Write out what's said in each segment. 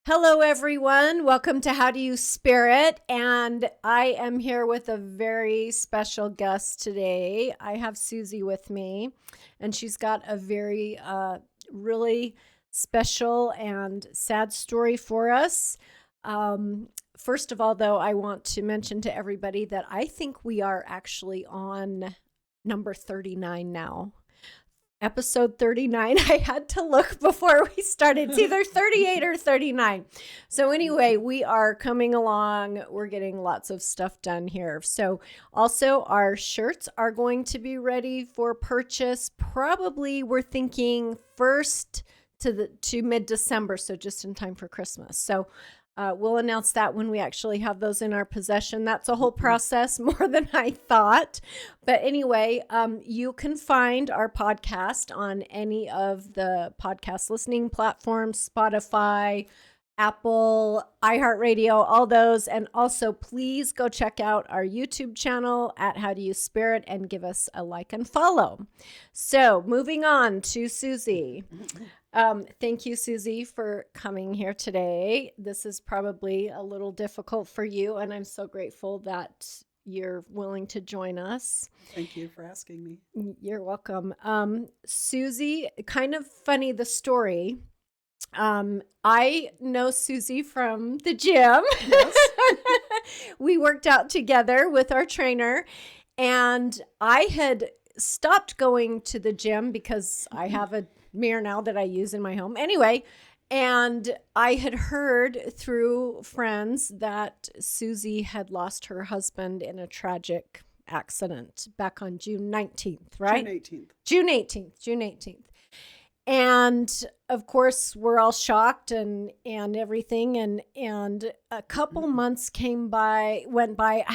Hello, everyone. Welcome to How Do You Spirit? And I am here with a very special guest today. I have Susie with me, and she's got a very, really special and sad story for us. First of all, though, I want to mention to everybody that I think we are actually on number 39 now. Episode 39. I had to look before we started. It's either 38 or 39. So anyway, we are coming along. We're getting lots of stuff done here. So also our shirts are going to be ready for purchase. Probably we're thinking first to mid-December, so just in time for Christmas. So we'll announce that when we actually have those in our possession. That's a whole process, more than I thought. But anyway, you can find our podcast on any of the podcast listening platforms, Spotify, Apple, iHeartRadio, all those. And also, please go check out our YouTube channel at How Do You Spirit and give us a like and follow. So moving on to Susie. Thank you, Susie, for coming here today. This is probably a little difficult for you, and I'm so grateful that you're willing to join us. Thank you for asking me. You're welcome. Susie, kind of funny, the story. I know Susie from the gym. Yes. We worked out together with our trainer, and I had stopped going to the gym because I have a mirror now that I use in my home. Anyway, and I had heard through friends that Susie had lost her husband in a tragic accident back on June 19th, right? June 18th. June 18th. And of course, we're all shocked and everything. And a couple months went by.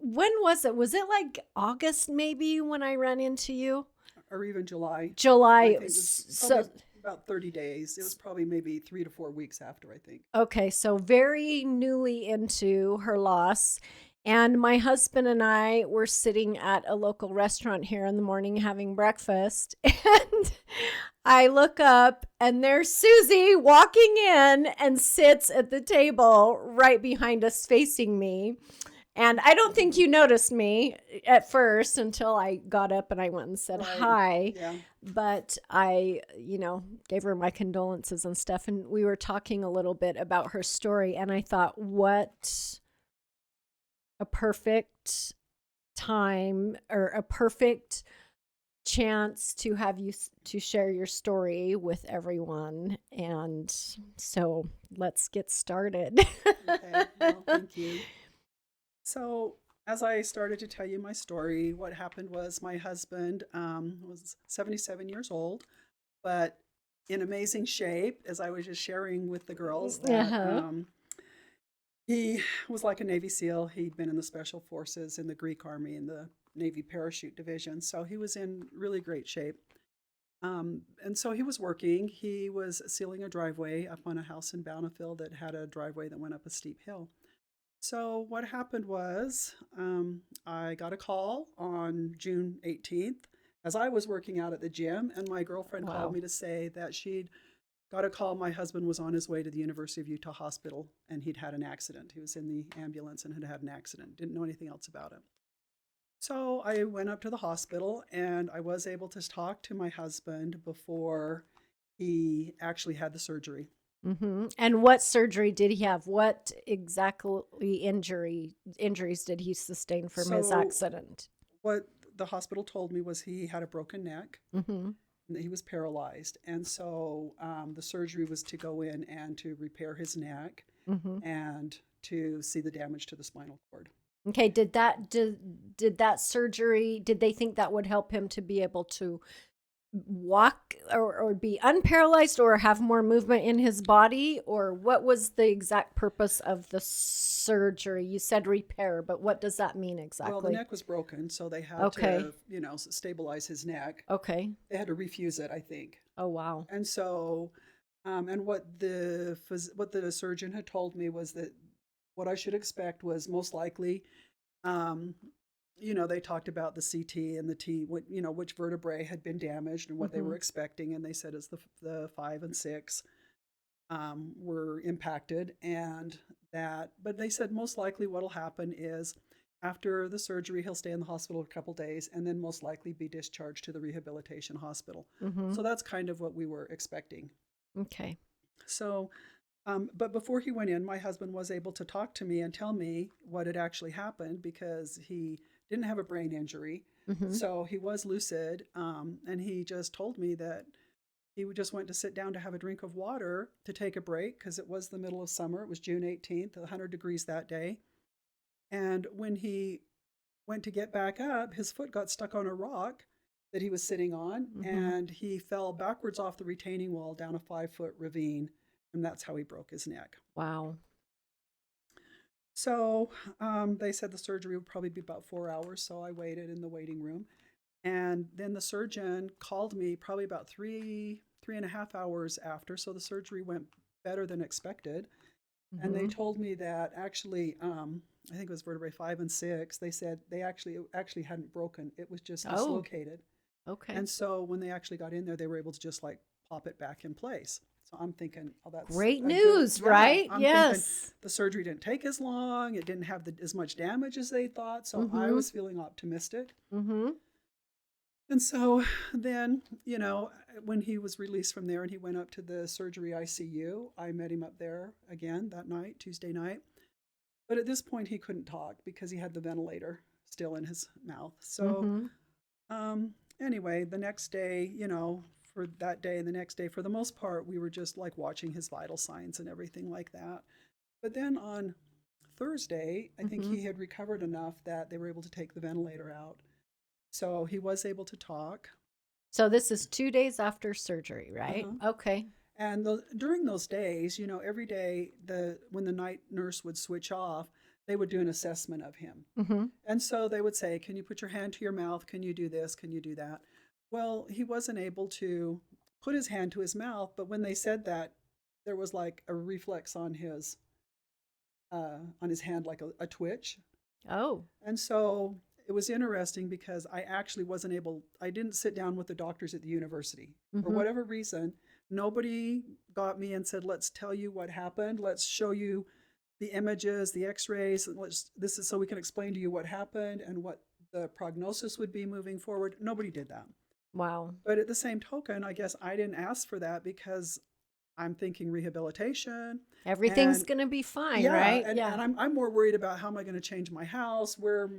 When was it? Was it like August maybe when I ran into you? Or even July. July. So about 30 days. It was probably maybe 3 to 4 weeks after, I think. Okay, so very newly into her loss. And my husband and I were sitting at a local restaurant here in the morning having breakfast. And I look up and there's Susie walking in and sits at the table right behind us facing me. And I don't think you noticed me at first until I got up and I went and said hi. Yeah. But I, gave her my condolences and stuff. And we were talking a little bit about her story. And I thought, what a perfect time or a perfect chance to have you to share your story with everyone. And so let's get started. Okay. Well, thank you. So as I started to tell you my story, what happened was my husband was 77 years old, but in amazing shape, as I was just sharing with the girls, that he was like a Navy SEAL. He'd been in the Special Forces, in the Greek Army, in the Navy Parachute Division. So he was in really great shape. And so he was working. He was sealing a driveway up on a house in Bountiful that had a driveway that went up a steep hill. So what happened was I got a call on June 18th as I was working out at the gym, and my girlfriend called me to say that she'd got a call. My husband was on his way to the University of Utah Hospital, and he'd had an accident. He was in the ambulance and had an accident. Didn't know anything else about it. So I went up to the hospital, and I was able to talk to my husband before he actually had the surgery. Mm-hmm. And what surgery did he have? What exactly injuries did he sustain from his accident? What the hospital told me was he had a broken neck, and that he was paralyzed. And so the surgery was to go in and to repair his neck and to see the damage to the spinal cord. Okay, did that surgery, did they think that would help him to be able to walk or be unparalyzed or have more movement in his body? Or what was the exact purpose of the surgery? You said repair, but what does that mean exactly? Well, the neck was broken, so they had to, stabilize his neck. Okay. They had to refuse it, I think. Oh, wow. And so, and what the surgeon had told me was that what I should expect was most likely, they talked about the CT and the T, which vertebrae had been damaged and what they were expecting. And they said it's the 5 and 6. were impacted, but they said most likely what'll happen is after the surgery, he'll stay in the hospital a couple days and then most likely be discharged to the rehabilitation hospital. Mm-hmm. So that's kind of what we were expecting. Okay. So, but before he went in, my husband was able to talk to me and tell me what had actually happened because he didn't have a brain injury. Mm-hmm. So he was lucid. And he just told me that he just went to sit down to have a drink of water to take a break because it was the middle of summer. It was June 18th, 100 degrees that day. And when he went to get back up, his foot got stuck on a rock that he was sitting on, and he fell backwards off the retaining wall down a 5-foot ravine, and that's how he broke his neck. Wow. So they said the surgery would probably be about 4 hours, so I waited in the waiting room. And then the surgeon called me probably about 3.5 hours after, so the surgery went better than expected. And they told me that actually, I think it was vertebrae 5 and 6. They said they actually hadn't broken; it was just dislocated. Okay. And so when they actually got in there, they were able to just like pop it back in place. So I'm thinking, oh, that's great news, right? I'm yes. The surgery didn't take as long; it didn't have as much damage as they thought. So I was feeling optimistic. Mm-hmm. And so then, when he was released from there and he went up to the surgery ICU, I met him up there again that night, Tuesday night. But at this point, he couldn't talk because he had the ventilator still in his mouth. So anyway, the next day, for that day and the next day, for the most part, we were just like watching his vital signs and everything like that. But then on Thursday, I think he had recovered enough that they were able to take the ventilator out. So he was able to talk. So this is 2 days after surgery, right? Okay. And during those days, every day when the night nurse would switch off, they would do an assessment of him. And so they would say, can you put your hand to your mouth? Can you do this? Can you do that? Well, he wasn't able to put his hand to his mouth, but when they said that, there was like a reflex on his hand, like a twitch. Oh. And so it was interesting because I didn't sit down with the doctors at the university. For whatever reason, nobody got me and said, let's tell you what happened. Let's show you the images, the x-rays. This is so we can explain to you what happened and what the prognosis would be moving forward. Nobody did that. Wow. But at the same token, I guess I didn't ask for that because I'm thinking rehabilitation. Everything's going to be fine, right? And I'm more worried about how am I going to change my house?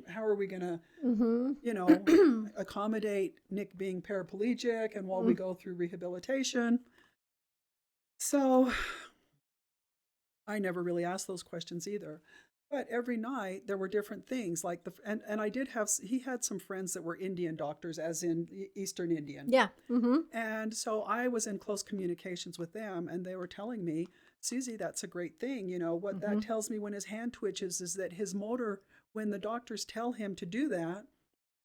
How are we going to, accommodate Nick being paraplegic and while we go through rehabilitation. So I never really asked those questions either. But every night there were different things like and he had some friends that were Indian doctors, as in Eastern Indian. Yeah. And so I was in close communications with them, and they were telling me, Susie, that's a great thing. What that tells me when his hand twitches is that his motor, when the doctors tell him to do that,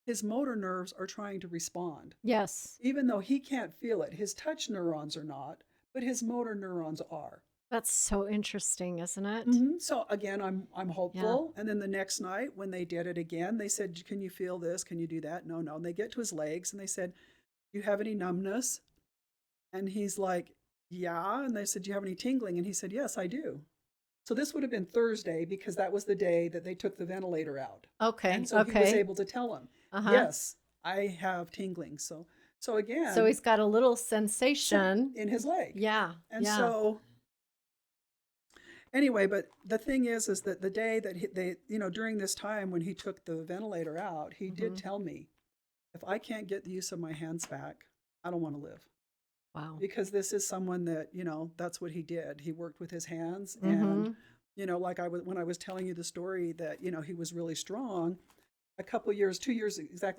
his motor nerves are trying to respond. Yes. Even though he can't feel it, his touch neurons are not, but his motor neurons are. That's so interesting, isn't it? So again, I'm hopeful. Yeah. And then the next night when they did it again, they said, can you feel this? Can you do that? No. And they get to his legs and they said, do you have any numbness? And he's like, yeah. And they said, do you have any tingling? And he said, yes, I do. So this would have been Thursday because that was the day that they took the ventilator out. Okay. And so he was able to tell him, yes, I have tingling. So again. So he's got a little sensation in his leg. Yeah. And so anyway, but the thing is that the day that they, during this time when he took the ventilator out, he did tell me, if I can't get the use of my hands back, I don't want to live. Wow. Because this is someone that, that's what he did. He worked with his hands. And, like when I was telling you the story that, he was really strong, exactly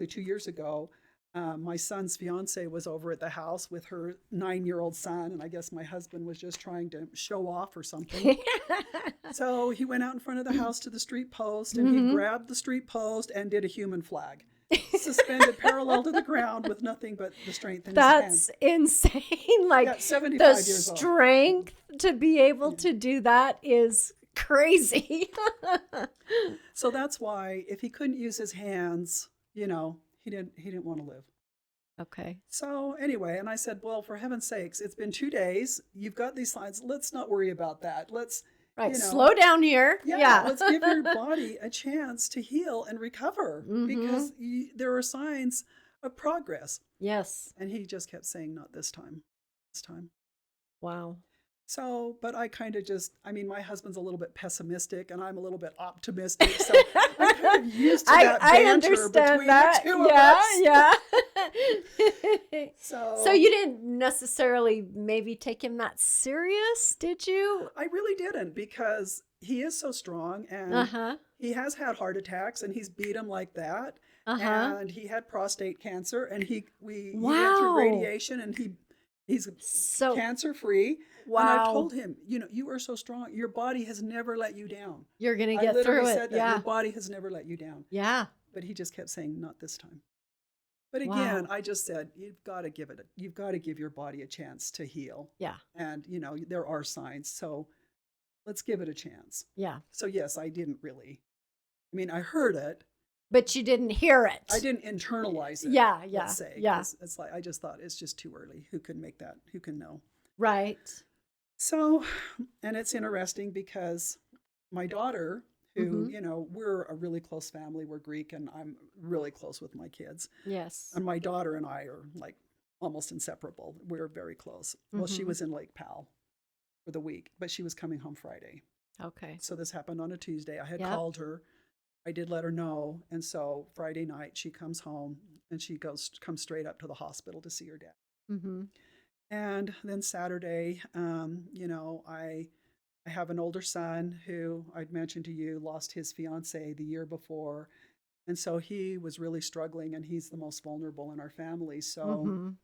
2 years ago, my son's fiance was over at the house with her 9-year-old son, and I guess my husband was just trying to show off or something. So he went out in front of the house to the street post, and he grabbed the street post and did a human flag, suspended parallel to the ground with nothing but the strength in his hands. That's insane. Like 75 the years old. Strength to be able to do that is crazy. So that's why if he couldn't use his hands, he didn't want to live. Okay. So anyway, and I said, well, for heaven's sakes, it's been 2 days. You've got these signs. Let's not worry about that. Let's, Right. you know, Slow down here. yeah, Yeah. let's give your body a chance to heal and recover because there are signs of progress. Yes. And he just kept saying, not this time, this time. Wow. So, but I kind of my husband's a little bit pessimistic and I'm a little bit optimistic. So I'm kind of used to that banter between the two of us. Yeah. So you didn't necessarily maybe take him that serious, did you? I really didn't because he is so strong and he has had heart attacks and he's beat them like that. And he had prostate cancer and he went through radiation and he's so cancer free. Wow. And I told him, you are so strong. Your body has never let you down. You're going to get through it. I literally said that. Yeah. Your body has never let you down. Yeah. But he just kept saying, not this time. But again, I just said, you've got to give your body a chance to heal. Yeah. And, there are signs. So let's give it a chance. Yeah. So yes, I didn't really, I heard it. But you didn't hear it. I didn't internalize it. Yeah. Let's say. Yeah. It's like, I just thought it's just too early. Who can make that? Who can know? Right. So, and it's interesting because my daughter, who, we're a really close family. We're Greek and I'm really close with my kids. Yes. And my daughter and I are like almost inseparable. We're very close. Well, she was in Lake Powell for the week, but she was coming home Friday. Okay. So this happened on a Tuesday. I had called her. I did let her know. And so Friday night she comes home and she comes straight up to the hospital to see her dad. Mm-hmm. And then Saturday, I have an older son who I'd mentioned to you lost his fiance the year before. And so he was really struggling and he's the most vulnerable in our family. So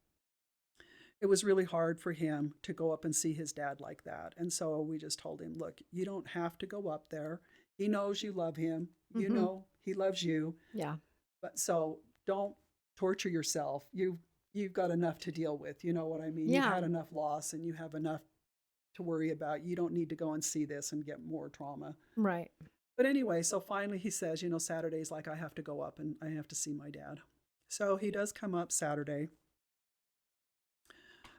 it was really hard for him to go up and see his dad like that. And so we just told him, look, you don't have to go up there. He knows you love him. You know, he loves you. Yeah. But so don't torture yourself. You've got enough to deal with. You know what I mean? Yeah. You've had enough loss and you have enough to worry about. You don't need to go and see this and get more trauma. Right. But anyway, so finally he says, Saturday's like I have to go up and I have to see my dad. So he does come up Saturday.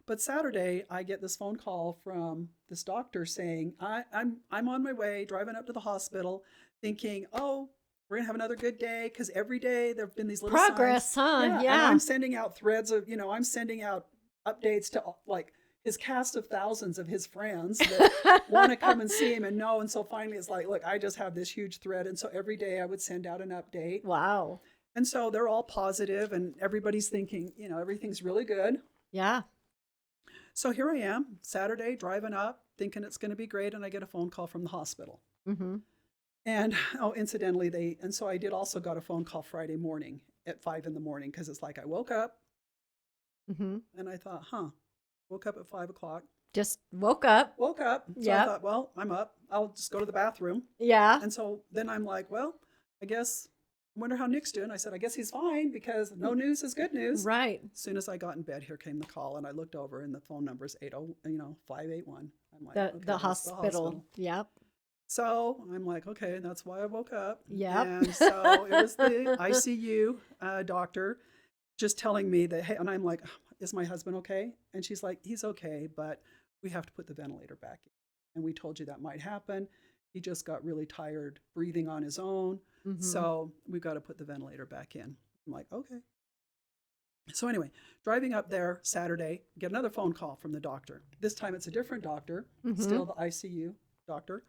But Saturday, I get this phone call from this doctor saying, I'm on my way, driving up to the hospital, thinking, oh, we're going to have another good day. Because every day there have been these little progress, signs. Huh? Yeah. And I'm sending out threads of, I'm sending out updates to like his cast of thousands of his friends that want to come and see him and know. And so finally it's like, look, I just have this huge thread. And so every day I would send out an update. Wow. And so they're all positive and everybody's thinking, everything's really good. Yeah. So here I am, Saturday, driving up, thinking it's going to be great, and I get a phone call from the hospital. Mm-hmm. And, incidentally, so I did also got a phone call Friday morning at 5 a.m, because it's like I woke up, and I thought, woke up at 5 o'clock. Just woke up. So I thought, well, I'm up. I'll just go to the bathroom. Yeah. And so then I'm like, well, I guess... I wonder how Nick's doing. I said, I guess he's fine because no news is good news. Right. As soon as I got in bed, here came the call, and I looked over, and the phone number is 581. I'm like, the hospital. Yep. So I'm like, okay, that's why I woke up. Yep. And so it was the ICU doctor just telling me that, hey, and I'm like, is my husband okay? And she's like, he's okay, but we have to put the ventilator back in. And we told you that might happen. He just got really tired breathing on his own. Mm-hmm. So we've got to put the ventilator back in. I'm like, okay. So anyway, driving up there Saturday, get another phone call from the doctor. This time it's a different doctor, still the ICU doctor.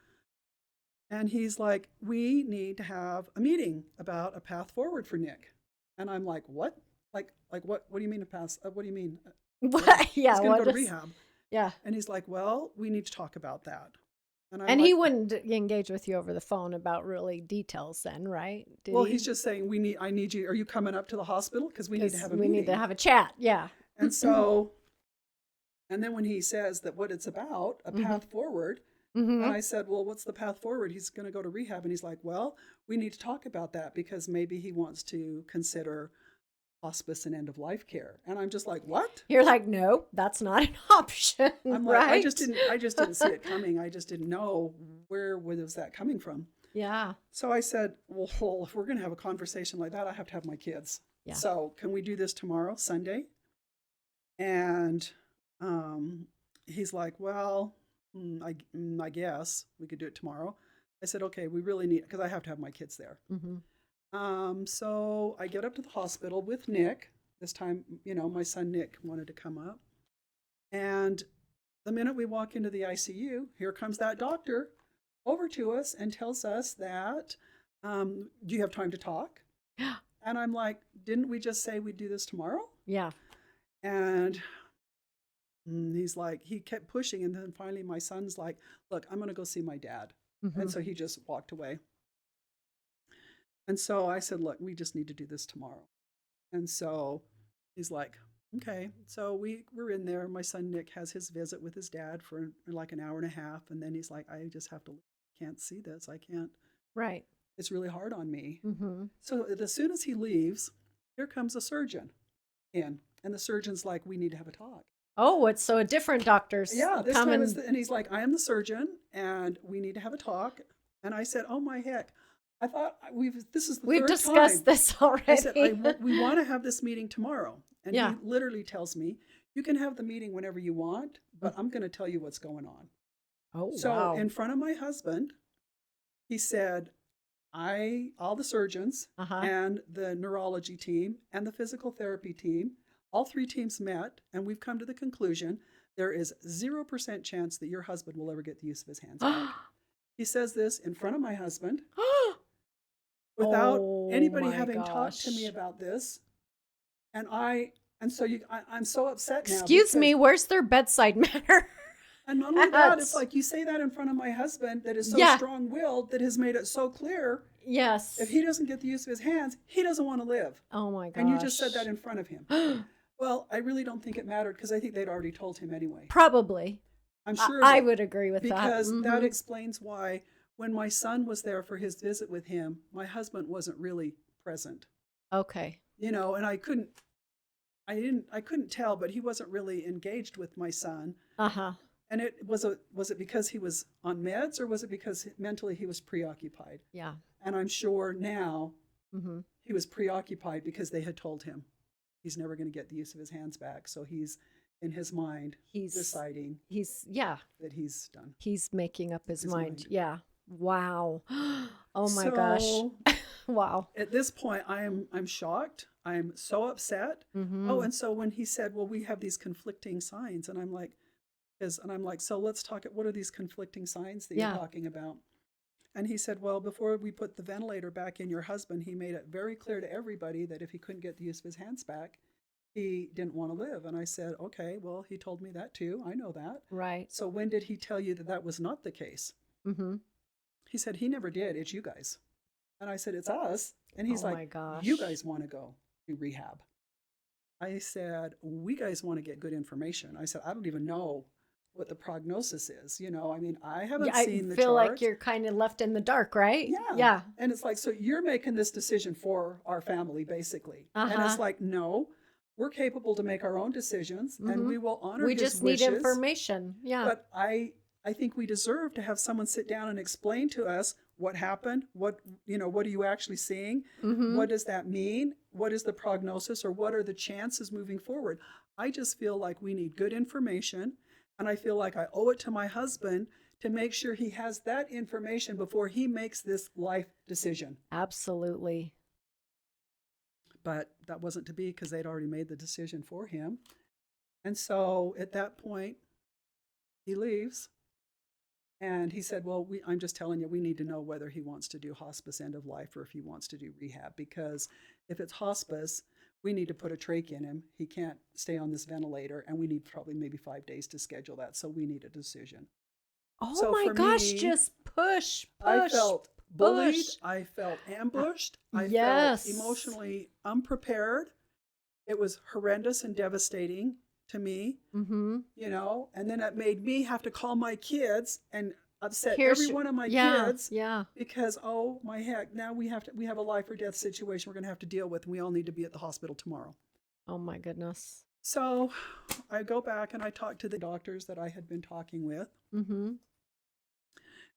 And he's like, we need to have a meeting about a path forward for Nick. And I'm like, what? Like what? What do you mean a path? What do you mean? What? Yeah. He's going to go to rehab. Yeah. And he's like, well, we need to talk about that. And he wouldn't engage with you over the phone about really details then, right? He's just saying, I need you. Are you coming up to the hospital? Because we need to have a meeting. We need to have a chat. Yeah. And so, and then when he says that what it's about, a path forward, and I said, well, what's the path forward? He's going to go to rehab. And he's like, well, we need to talk about that because maybe he wants to consider hospice and end-of-life care. And I'm just like, what? You're like, no, that's not an option. I'm right? Like, I just didn't see it coming. I just didn't know where was that coming from. Yeah. So I said, well, if we're going to have a conversation like that, I have to have my kids. Yeah. So can we do this tomorrow, Sunday? And he's like, well, I guess we could do it tomorrow. I said, okay, we really need, because I have to have my kids there. Mm-hmm. So I get up to the hospital with Nick. This time, my son Nick wanted to come up. And the minute we walk into the ICU, here comes that doctor over to us and tells us that, do you have time to talk? And I'm like, didn't we just say we'd do this tomorrow? Yeah. And he's like, he kept pushing. And then finally my son's like, look, I'm going to go see my dad. Mm-hmm. And so he just walked away. And so I said, look, we just need to do this tomorrow. And so he's like, okay. So we're in there. My son Nick has his visit with his dad for like an hour and a half. And then he's like, I just have to, can't see this. I can't. Right. It's really hard on me. Mm-hmm. So as soon as he leaves, here comes a surgeon in. And the surgeon's like, we need to have a talk. Oh, it's so a different doctor's this coming. time and he's like, I am the surgeon and we need to have a talk. And I said, oh my heck. I thought this is the We've third discussed time. this already. I said, we want to have this meeting tomorrow. And Yeah. he literally tells me, you can have the meeting whenever you want, but I'm going to tell you what's going on. Oh, So wow. in front of my husband, he said, all the surgeons and the neurology team and the physical therapy team, all three teams met, and we've come to the conclusion there is 0% chance that your husband will ever get the use of his hands back. He says this in front of my husband without anybody having talked to me about this. And I'm so upset now. Excuse me, where's their bedside manner? And not only that, it's like you say that in front of my husband that is so strong-willed, that has made it so clear. Yes. If he doesn't get the use of his hands, he doesn't want to live. Oh my gosh. And you just said that in front of him. Well, I really don't think it mattered because I think they'd already told him anyway. Probably. I'm sure I would agree with that. Because that explains why when my son was there for his visit with him, my husband wasn't really present. Okay. And I couldn't tell, but he wasn't really engaged with my son. Uh-huh. And was it because he was on meds or was it because mentally he was preoccupied? Yeah. And I'm sure now he was preoccupied because they had told him he's never going to get the use of his hands back. So he's in his mind, deciding that he's done. He's making up his mind. Yeah. Wow. Oh my gosh. Wow. At this point, I'm shocked. I'm so upset. Oh, and so when he said, well, we have these conflicting signs, and I'm like, so let's talk. What are these conflicting signs that you're talking about? And he said, well, before we put the ventilator back in your husband, he made it very clear to everybody that if he couldn't get the use of his hands back, he didn't want to live. And I said, okay, well, he told me that too. I know that. Right. So when did he tell you that that was not the case? He said, he never did. It's you guys. And I said, it's us. And he's like, my gosh. You guys want to go to rehab. I said, we guys want to get good information. I said, I don't even know what the prognosis is. I haven't seen the chart. I feel like you're kind of left in the dark, right? Yeah. Yeah. And it's like, so you're making this decision for our family, basically. And it's like, no, we're capable to make our own decisions and we will honor his wishes. We just need information. Yeah. But I think we deserve to have someone sit down and explain to us what happened, what are you actually seeing? What does that mean? What is the prognosis or what are the chances moving forward? I just feel like we need good information. And I feel like I owe it to my husband to make sure he has that information before he makes this life decision. Absolutely. But that wasn't to be because they'd already made the decision for him. And so at that point, he leaves. And he said, well, I'm just telling you, we need to know whether he wants to do hospice end of life or if he wants to do rehab. Because if it's hospice, we need to put a trach in him. He can't stay on this ventilator. And we need probably maybe 5 days to schedule that. So we need a decision. Oh my gosh, just push. I felt bullied. I felt ambushed. I felt emotionally unprepared. It was horrendous and devastating to me, and then it made me have to call my kids and upset every one of my kids because, oh my heck, now we have a life or death situation we're going to have to deal with and we all need to be at the hospital tomorrow. Oh my goodness. So I go back and I talk to the doctors that I had been talking with.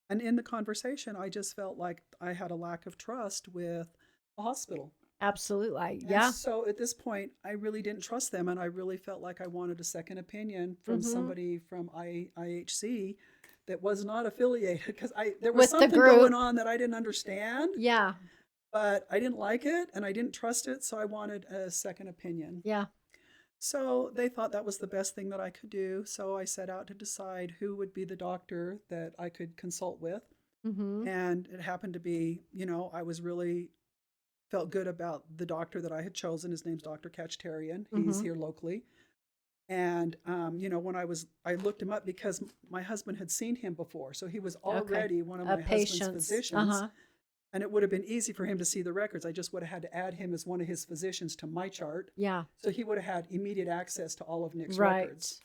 And in the conversation, I just felt like I had a lack of trust with the hospital. Absolutely. And Yeah. so at this point, I really didn't trust them. And I really felt like I wanted a second opinion from Mm-hmm. somebody from IHC that was not affiliated because there was With the something going group. on that I didn't understand, Yeah. but I didn't like it and I didn't trust it. So I wanted a second opinion. Yeah. So they thought that was the best thing that I could do. So I set out to decide who would be the doctor that I could consult with. Mm-hmm. And it happened to be, I was really felt good about the doctor that I had chosen. His name's Dr. Kachetarian. He's Mm-hmm. here locally. And, when I looked him up because my husband had seen him before. So he was Okay. already one of A my husband's patience. physicians. Uh-huh. And it would have been easy for him to see the records. I just would have had to add him as one of his physicians to my chart. Yeah. So he would have had immediate access to all of Nick's Right. records.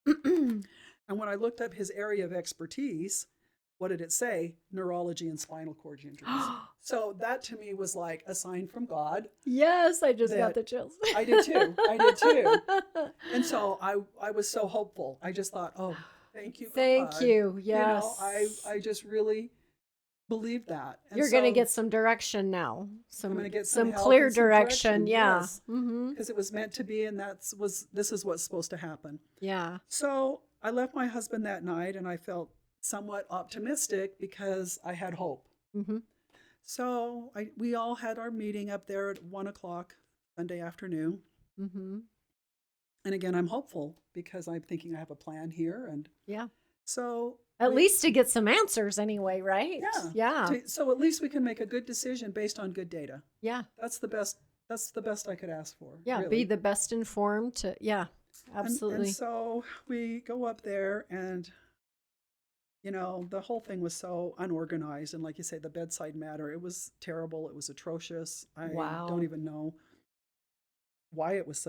And when I looked up his area of expertise, what did it say? Neurology and spinal cord injuries. So that to me was like a sign from God. Yes, I just got the chills. I did too. I did too. And so I was so hopeful. I just thought, oh, thank you, God. Thank you. Yes. I just really believed that. And You're going to get some direction now. I'm going to get some help clear and some direction. Yeah. Yes. Mm-hmm. Because it was meant to be, and this is what's supposed to happen. Yeah. So I left my husband that night, and I felt somewhat optimistic because I had hope. Mm-hmm. So we all had our meeting up there at 1:00 Sunday afternoon. Mm-hmm. And again, I'm hopeful because I'm thinking I have a plan here. And yeah. So at least to get some answers anyway, right? Yeah. Yeah. So at least we can make a good decision based on good data. Yeah. That's the best I could ask for. Yeah. Really. Be the best informed yeah. Absolutely. And so we go up there and the whole thing was so unorganized. And like you say, the bedside matter, it was terrible. It was atrocious. I don't even know why it was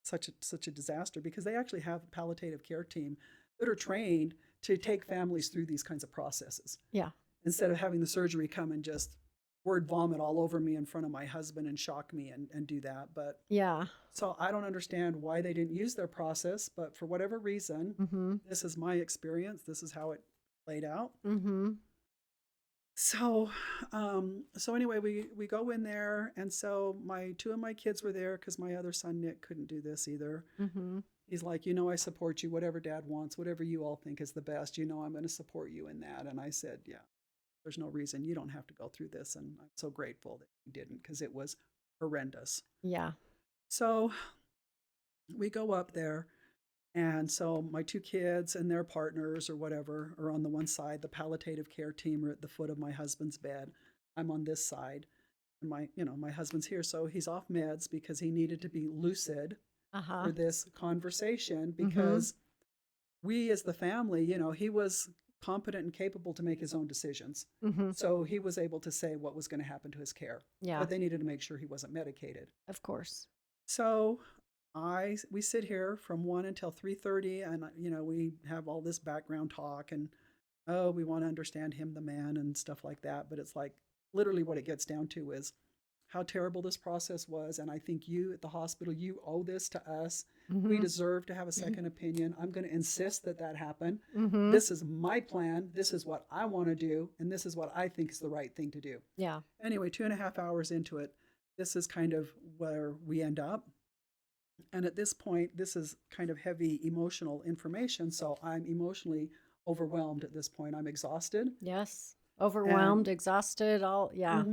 such a disaster, because they actually have a palliative care team that are trained to take families through these kinds of processes. Yeah. Instead of having the surgery come and just word vomit all over me in front of my husband and shock me and do that. But yeah. So I don't understand why they didn't use their process, but for whatever reason, this is my experience. This is how it played out. So anyway, we go in there, and so two of my kids were there because my other son Nick couldn't do this either. He's like, I support you, whatever Dad wants, whatever you all think is the best. I'm going to support you in that. And I said, yeah, there's no reason you don't have to go through this, and I'm so grateful that you didn't, because it was horrendous. Yeah. So we go up there. And so my two kids and their partners or whatever are on the one side. The palliative care team are at the foot of my husband's bed. I'm on this side. And my husband's here. So he's off meds because he needed to be lucid for this conversation, because we as the family, he was competent and capable to make his own decisions. So he was able to say what was going to happen to his care. Yeah. But they needed to make sure he wasn't medicated. Of course. So we sit here from 1 until 3:30, and we have all this background talk, and we want to understand him, the man, and stuff like that. But it's like literally what it gets down to is how terrible this process was, and I think you at the hospital, you owe this to us. We deserve to have a second opinion. I'm going to insist that happen. This is my plan. This is what I want to do, and this is what I think is the right thing to do. Yeah. Anyway, 2.5 hours into it, this is kind of where we end up. And at this point, this is kind of heavy emotional information. So I'm emotionally overwhelmed at this point. I'm exhausted. Yes. Overwhelmed, exhausted, all. Yeah.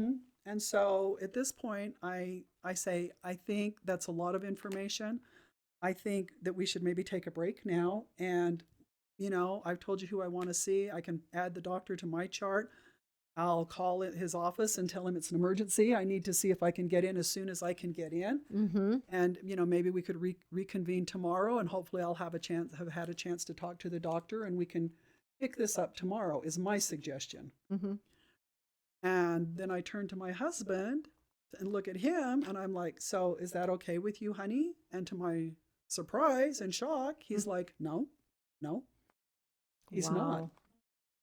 And so at this point, I say, I think that's a lot of information. I think that we should maybe take a break now. And, I've told you who I want to see. I can add the doctor to my chart. I'll call his office and tell him it's an emergency. I need to see if I can get in as soon as I can get in. And, maybe we could reconvene tomorrow, and hopefully I'll have had a chance to talk to the doctor, and we can pick this up tomorrow, is my suggestion. And then I turn to my husband and look at him, and I'm like, so is that okay with you, honey? And to my surprise and shock, he's like, no, he's not.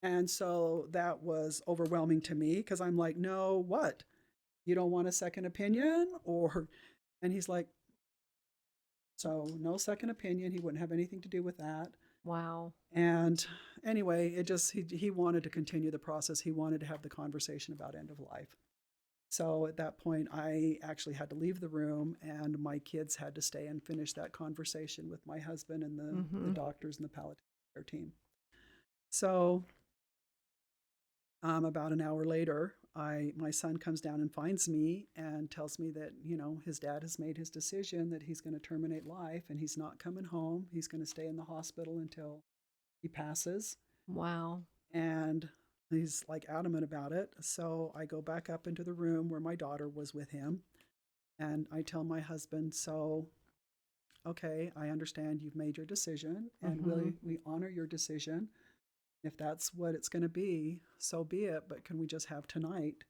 And so that was overwhelming to me, because I'm like, no, what? You don't want a second opinion? And he's like, so no second opinion. He wouldn't have anything to do with that. Wow. And anyway, he wanted to continue the process. He wanted to have the conversation about end of life. So at that point, I actually had to leave the room, and my kids had to stay and finish that conversation with my husband and the doctors and the palliative care team. So about an hour later, my son comes down and finds me and tells me that, his dad has made his decision that he's going to terminate life and he's not coming home. He's going to stay in the hospital until he passes. Wow. And he's like adamant about it. So I go back up into the room where my daughter was with him. And I tell my husband, so, okay, I understand you've made your decision and we honor your decision. If that's what it's going to be, so be it. But can we just have tonight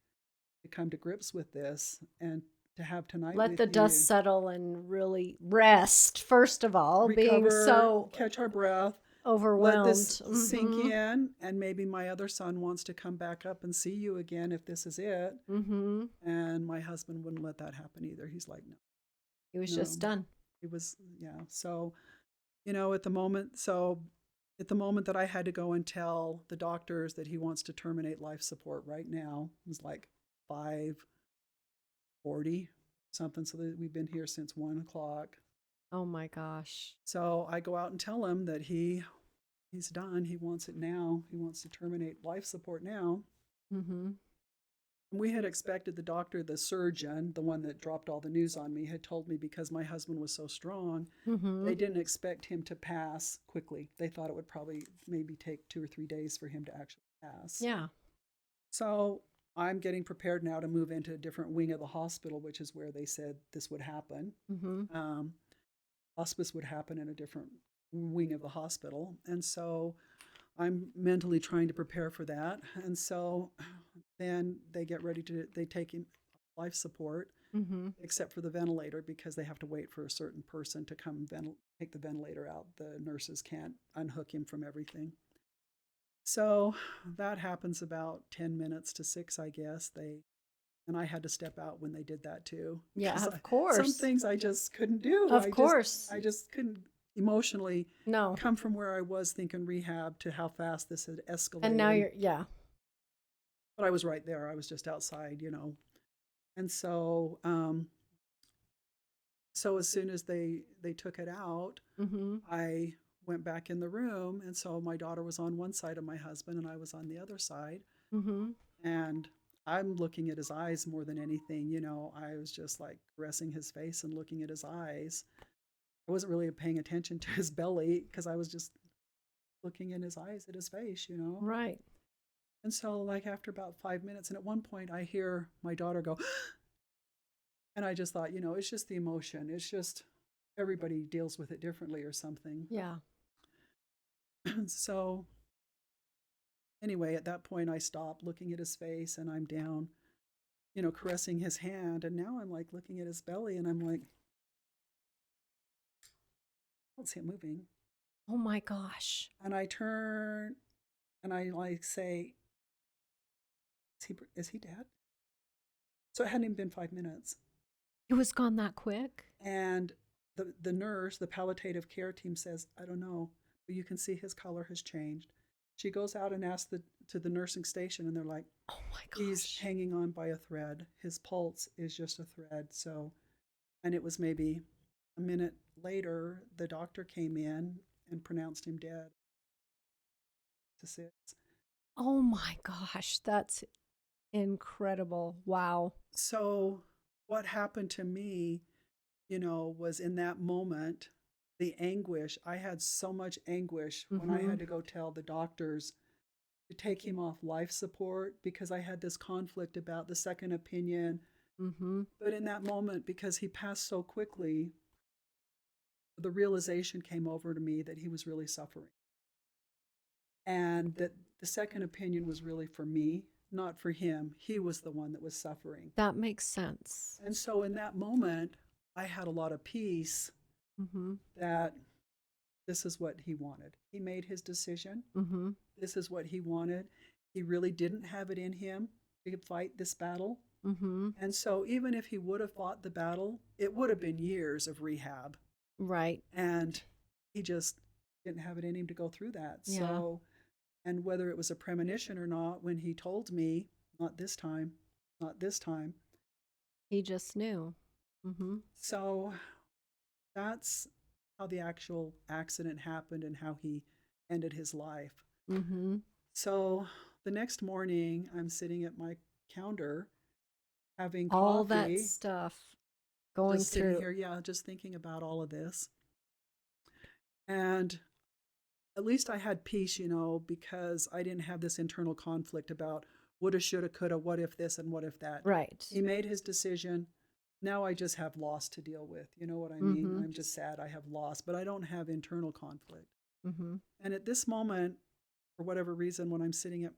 to come to grips with this and to have tonight Let with the you, dust settle and really rest, first of all, recover, being so catch our breath, overwhelmed. let this sink in, and maybe my other son wants to come back up and see you again if this is it. And my husband wouldn't let that happen either. He's like, no. He was just done. It was, yeah. So, at the moment that I had to go and tell the doctors that he wants to terminate life support right now, it was like 5:40 something. So that we've been here since 1 o'clock. Oh my gosh. So I go out and tell him that he's done. He wants it now. He wants to terminate life support now. We had expected the surgeon, the one that dropped all the news on me, had told me because my husband was so strong, they didn't expect him to pass quickly. They thought it would probably maybe take 2 or 3 days for him to actually pass. Yeah. So I'm getting prepared now to move into a different wing of the hospital, which is where they said this would happen. Hospice would happen in a different wing of the hospital. And so I'm mentally trying to prepare for that. And so then they take him life support, except for the ventilator, because they have to wait for a certain person to come take the ventilator out. The nurses can't unhook him from everything. So that happens about 10 minutes to 6, I guess. And I had to step out when they did that too. Yeah, of course. Some things I just couldn't do. Of course. I just couldn't emotionally come from where I was thinking rehab to how fast this had escalated. And now But I was right there. I was just outside, And so as soon as they took it out, I went back in the room. And so my daughter was on one side of my husband and I was on the other side. And I'm looking at his eyes more than anything. I was just like caressing his face and looking at his eyes. I wasn't really paying attention to his belly because I was just looking in his eyes at his face, Right. And so like after about 5 minutes, and at one point I hear my daughter go, and I just thought, it's just the emotion. It's just everybody deals with it differently or something. Yeah. So anyway, at that point I stopped looking at his face and I'm down, caressing his hand. And now I'm like looking at his belly and I'm like, I don't see it moving. Oh my gosh. And I turn and I like say, is he dead? So it hadn't even been 5 minutes. It was gone that quick? And the nurse, the palliative care team says, I don't know, but you can see his color has changed. She goes out and asks to the nursing station and they're like, oh my gosh, he's hanging on by a thread. His pulse is just a thread. So, and it was maybe a minute later, the doctor came in and pronounced him dead. To 6. Oh my gosh, that's incredible. Wow. So what happened to me, was in that moment, the anguish. I had so much anguish when I had to go tell the doctors to take him off life support because I had this conflict about the second opinion. But in that moment, because he passed so quickly, the realization came over to me that he was really suffering. And that the second opinion was really for me, not for him. He was the one that was suffering. That makes sense. And so in that moment, I had a lot of peace that this is what he wanted. He made his decision. This is what he wanted. He really didn't have it in him to fight this battle. And so even if he would have fought the battle, it would have been years of rehab. Right. And he just didn't have it in him to go through that. Yeah. So, and whether it was a premonition or not, when he told me, not this time, He just knew. Mm-hmm. So that's how the actual accident happened and how he ended his life. Mm-hmm. So the next morning, I'm sitting at my counter having All that coffee, stuff going just sitting through. here, yeah, just thinking about all of this. And at least I had peace, because I didn't have this internal conflict about woulda, shoulda, coulda, what if this and what if that. Right. He made his decision. Now I just have loss to deal with. You know what I mean? Mm-hmm. I'm just sad I have loss, but I don't have internal conflict. Mm-hmm. And at this moment, for whatever reason, when I'm sitting at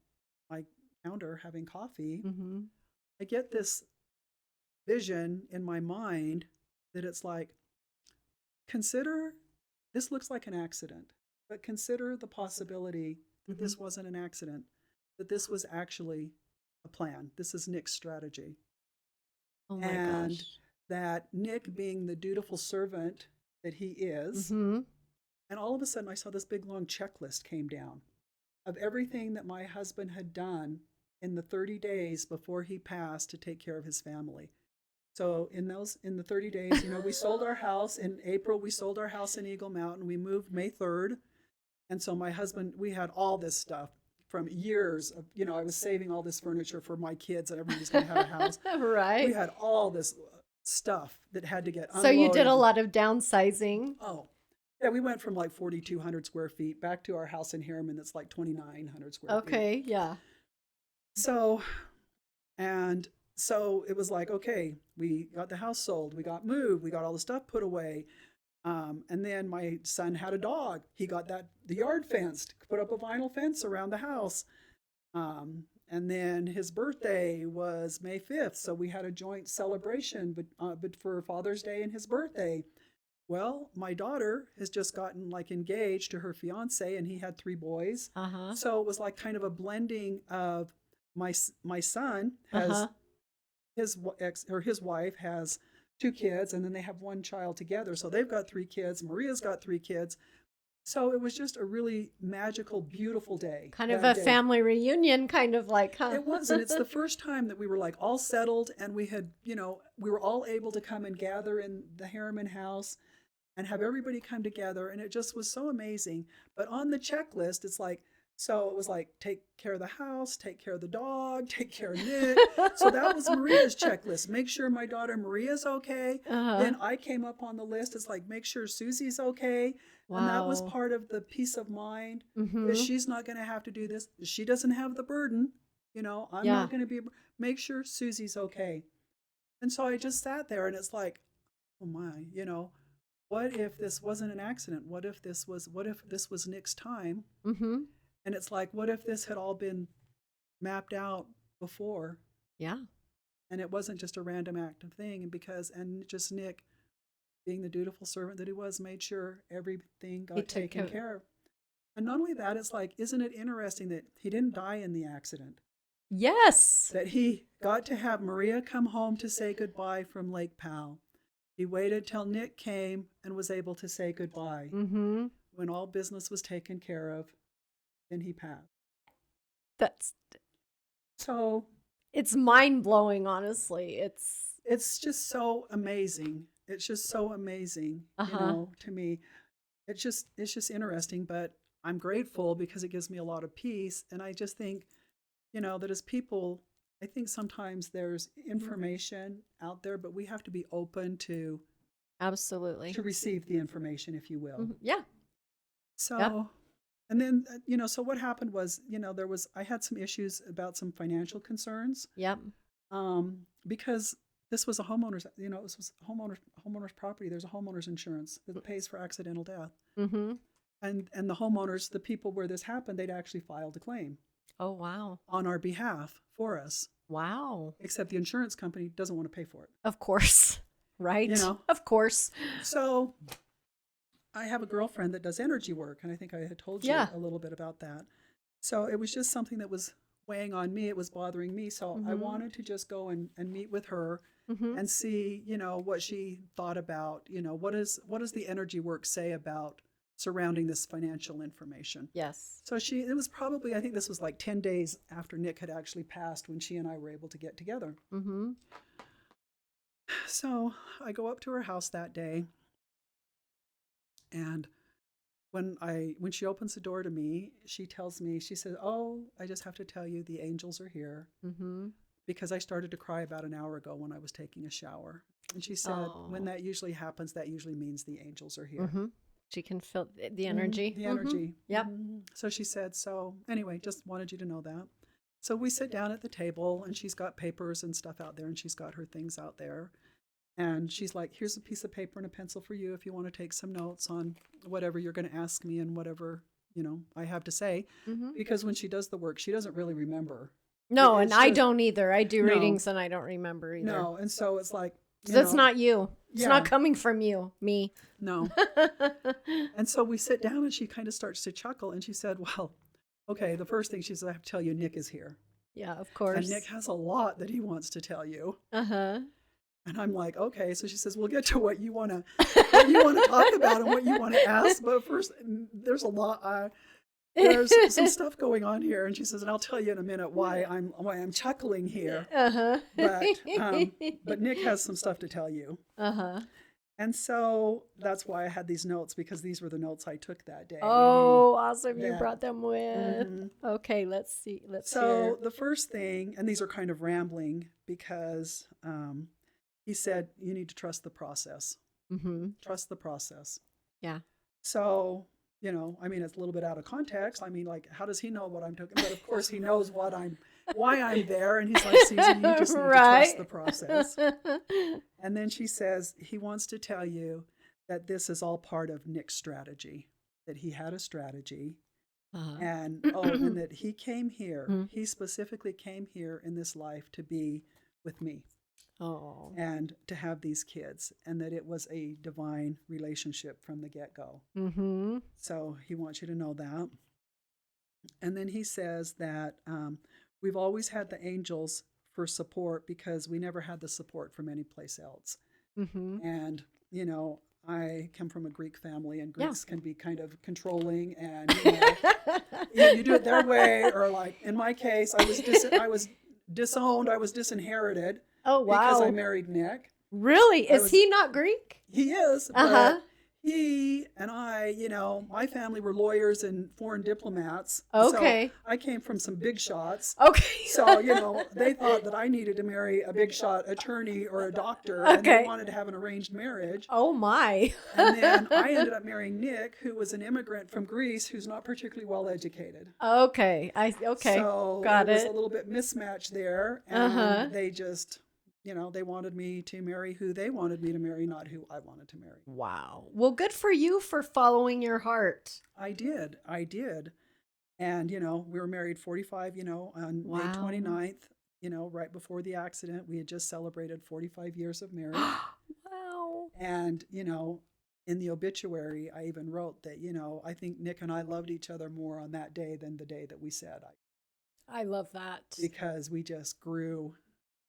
my counter having coffee, Mm-hmm. I get this vision in my mind that it's like, consider this looks like an accident, but consider the possibility that Mm-hmm. this wasn't an accident, that this was actually a plan. This is Nick's strategy. Oh my And gosh. that Nick, being the dutiful servant that he is, Mm-hmm. and all of a sudden I saw this big long checklist came down of everything that my husband had done in the 30 days before he passed to take care of his family. So in the 30 days, we sold our house in April. We sold our house in Eagle Mountain. We moved May 3rd. And so my husband, we had all this stuff from years of, I was saving all this furniture for my kids and everybody's going to have a house. We Right. had all this stuff that had to get So unloaded. you did a lot of downsizing. Oh, yeah, we went from like 4,200 square feet back to our house in Harriman that's like 2,900 square feet. Okay, yeah. So, and so it was like, okay, we got the house sold, we got moved, we got all the stuff put away. And then my son had a dog. He got the yard fenced, put up a vinyl fence around the house. And then his birthday was May 5th. So we had a joint celebration but for Father's Day and his birthday. Well, my daughter has just gotten like engaged to her fiance, and he had 3 boys. Uh-huh. So it was like kind of a blending of my son has Uh-huh. his wife has 2 kids, and then they have 1 child together. So they've got 3 kids. Maria's got 3 kids. So it was just a really magical, beautiful day. Kind of a day. family reunion, kind of like, huh? It was, and it's the first time that we were like all settled, and we had, we were all able to come and gather in the Harriman house and have everybody come together, and it just was so amazing. But on the checklist, it's like, so it was like, take care of the house, take care of the dog, take care of Nick. So that was Maria's checklist. Make sure my daughter Maria's okay. Uh-huh. Then I came up on the list. It's like, make sure Susie's okay. Wow. And that was part of the peace of mind. Mm-hmm. That she's not going to have to do this. She doesn't have the burden. I'm Yeah. not going to be, make sure Susie's okay. And so I just sat there, and it's like, oh my, what if this wasn't an accident? What if this was Nick's time? Mm-hmm. And it's like, what if this had all been mapped out before? Yeah. And it wasn't just a random act of thing. And just Nick, being the dutiful servant that he was, made sure everything got taken care of. And not only that, it's like, isn't it interesting that he didn't die in the accident? Yes. That he got to have Maria come home to say goodbye from Lake Powell. He waited till Nick came and was able to say goodbye. Mm-hmm. When all business was taken care of, then he passed. So it's mind-blowing, honestly. It's just so amazing. It's just so amazing, to me. It's just interesting, but I'm grateful because it gives me a lot of peace. And I just think, that as people, I think sometimes there's information out there, but we have to be open to absolutely to receive the information, if you will. Mm-hmm. Yeah. So, yep. And then, so what happened was, I had some issues about some financial concerns. Yep. Because this was a homeowner's, it was homeowner's property. There's a homeowner's insurance that pays for accidental death. Mm-hmm. And the homeowners, the people where this happened, they'd actually filed a claim. Oh, wow. On our behalf for us. Wow. Except the insurance company doesn't want to pay for it. Of course. Right. Of course. So I have a girlfriend that does energy work, and I think I had told you a little bit about that. So it was just something that was weighing on me. It was bothering me. So I wanted to just go and meet with her and see, what she thought about, what does the energy work say about surrounding this financial information. Yes. So it was probably, I think this was like 10 days after Nick had actually passed when she and I were able to get together. Mm-hmm. So I go up to her house that day, and when she opens the door to me, she tells me, she says, "Oh, I just have to tell you, the angels are here." Mm-hmm. Because I started to cry about an hour ago when I was taking a shower. And she said, when that usually happens, that usually means the angels are here. Mm-hmm. She can feel the energy. The energy. Yep. So she said, so anyway, just wanted you to know that. So we sit down at the table, and she's got papers and stuff out there, and she's got her things out there. And she's like, here's a piece of paper and a pencil for you if you want to take some notes on whatever you're going to ask me and whatever, I have to say. Mm-hmm. Because when she does the work, she doesn't really remember. No, It's and I just- don't either. I do No. readings and I don't remember either. No, and so it's like, That's not you. It's Yeah. not coming from you, me. No. And so we sit down, and she kind of starts to chuckle, and she said, well, okay, the first thing she said, I have to tell you, Nick is here. Yeah, of course. And Nick has a lot that he wants to tell you. Uh-huh. And I'm like, okay. So she says, we'll get to what you want to talk about and what you want to ask. But first, there's a lot. There's some stuff going on here. And she says, and I'll tell you in a minute why I'm chuckling here. Uh-huh. But Nick has some stuff to tell you. Uh-huh. And so that's why I had these notes, because these were the notes I took that day. Oh, awesome. You Yeah. brought them with. Mhm. Okay, let's see. Let's So hear. the first thing, and these are kind of rambling, because he said, you need to trust the process. Mm-hmm. Trust the process. Yeah. So, I mean, it's a little bit out of context. I mean, like, how does he know what I'm talking about? But of course, he knows why I'm there. And he's like, Susie, you just need to trust the process. And then she says, he wants to tell you that this is all part of Nick's strategy, that he had a strategy. Uh-huh. And that he came here, he specifically came here in this life to be with me. Oh. And to have these kids, and that it was a divine relationship from the get-go. Mm-hmm. So he wants you to know that. And then he says that we've always had the angels for support because we never had the support from any place else. Mm-hmm. And, I come from a Greek family, and Greeks can be kind of controlling, and you do it their way, or like in my case, I was disowned, I was disinherited. Oh, wow. Because I married Nick. Really? Is he not Greek? He is, but he and I, my family were lawyers and foreign diplomats. Okay. So I came from some big shots. Okay. So, they thought that I needed to marry a big shot attorney or a doctor, and they wanted to have an arranged marriage. Oh, my. And then I ended up marrying Nick, who was an immigrant from Greece, who's not particularly well educated. Okay. So Got it was it. a little bit mismatched there, and they just... they wanted me to marry who they wanted me to marry, not who I wanted to marry. Wow. Well, good for you for following your heart. I did. And, we were married 45, on Wow. May 29th, right before the accident. We had just celebrated 45 years of marriage. Wow. And, in the obituary, I even wrote that, I think Nick and I loved each other more on that day than the day that we said. I love that. Because we just grew.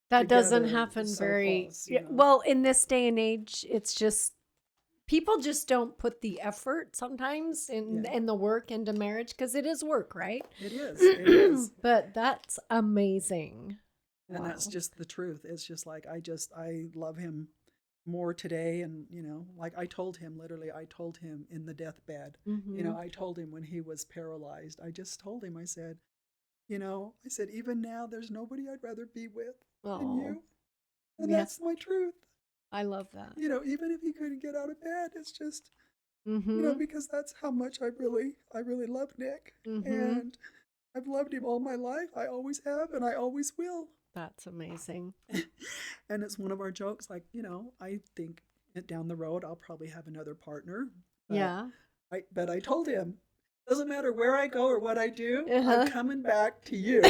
That doesn't together happen so very close, well in this day and age. It's just people just don't put the effort sometimes in the work into marriage, because it is work, right? It is. But that's amazing. And that's just the truth. It's just like, I love him more today. And, like I told him in the deathbed, Mm-hmm. I told him when he was paralyzed, I just told him, I said, even now there's nobody I'd rather be with than you. And that's my truth. I love that. Even if he couldn't get out of bed, it's just, Mm-hmm. because that's how much I really love Nick. Mm-hmm. And I've loved him all my life. I always have, and I always will. That's amazing. And it's one of our jokes, like, I think down the road I'll probably have another partner. But I told him, doesn't matter where I go or what I do, I'm coming back to you.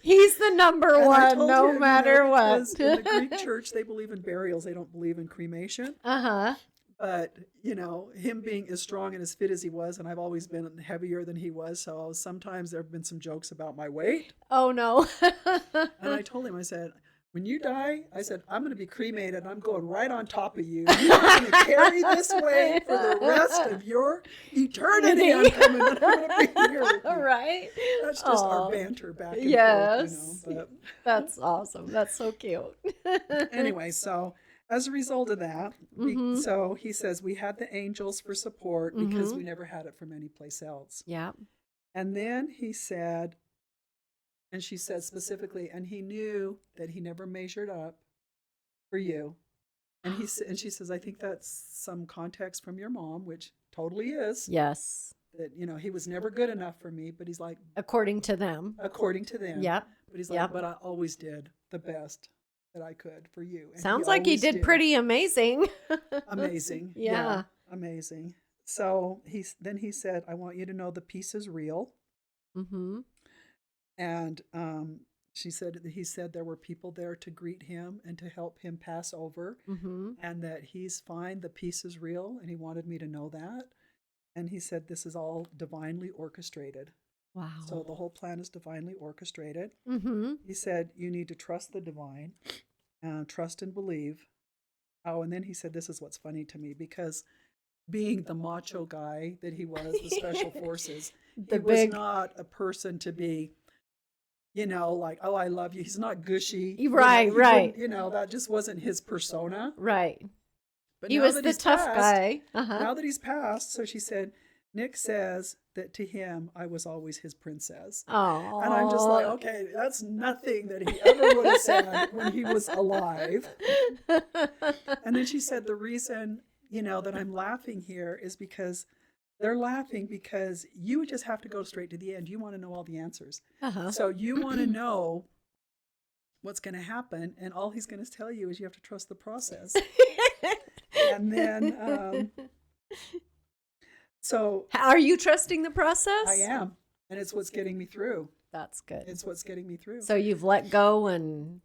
He's the number And I one, told no him, matter what. because in the Greek church, they believe in burials. They don't believe in cremation. Uh-huh. But, him being as strong and as fit as he was, and I've always been heavier than he was, so sometimes there have been some jokes about my weight. Oh, no. And I told him, I said, when you die, I said, I'm going to be cremated and I'm going right on top of you. You're going to carry this way for the rest of your eternity. I'm coming and I'm going to be here with you. Right. That's just our banter back and yes. forth, But that's awesome. That's so cute. anyway, so as a result of that, Mm-hmm. so he says we had the angels for support because Mm-hmm. we never had it from any place else. Yeah. And then he said, and she said specifically, and he knew that he never measured up for you. And she says, I think that's some context from your mom, which totally is. Yes. That, he was never good enough for me, but he's like, According to them. according to them. Yep. But he's like, Yep. but I always did the best that I could for you. And Sounds like he always did pretty amazing. amazing. Yeah. Amazing. So then he said, I want you to know the peace is real. Mm-hmm. And he said there were people there to greet him and to help him pass over, Mm-hmm. and that he's fine. The peace is real. And he wanted me to know that. And he said, this is all divinely orchestrated. Wow. So the whole plan is divinely orchestrated. Mm-hmm. He said, you need to trust the divine, trust and believe. Oh, and then he said, this is what's funny to me, because being the macho guy that he was, the special forces, he was not a person to be, like, oh, I love you. He's not gushy. Right, right. That just wasn't his persona. Right. But He now was that the he's tough passed, guy. Uh-huh. Now that he's passed, so she said, Nick says that to him, I was always his princess. Oh. And I'm just like, okay, that's nothing that he ever would have said when he was alive. And then she said, the reason, that I'm laughing here is because they're laughing because you just have to go straight to the end. You want to know all the answers. Uh-huh. So you want to know what's going to happen. And all he's going to tell you is you have to trust the process. And then, so. Are you trusting the process? I am. And it's what's getting me through. That's good. It's what's getting me through. So you've let go and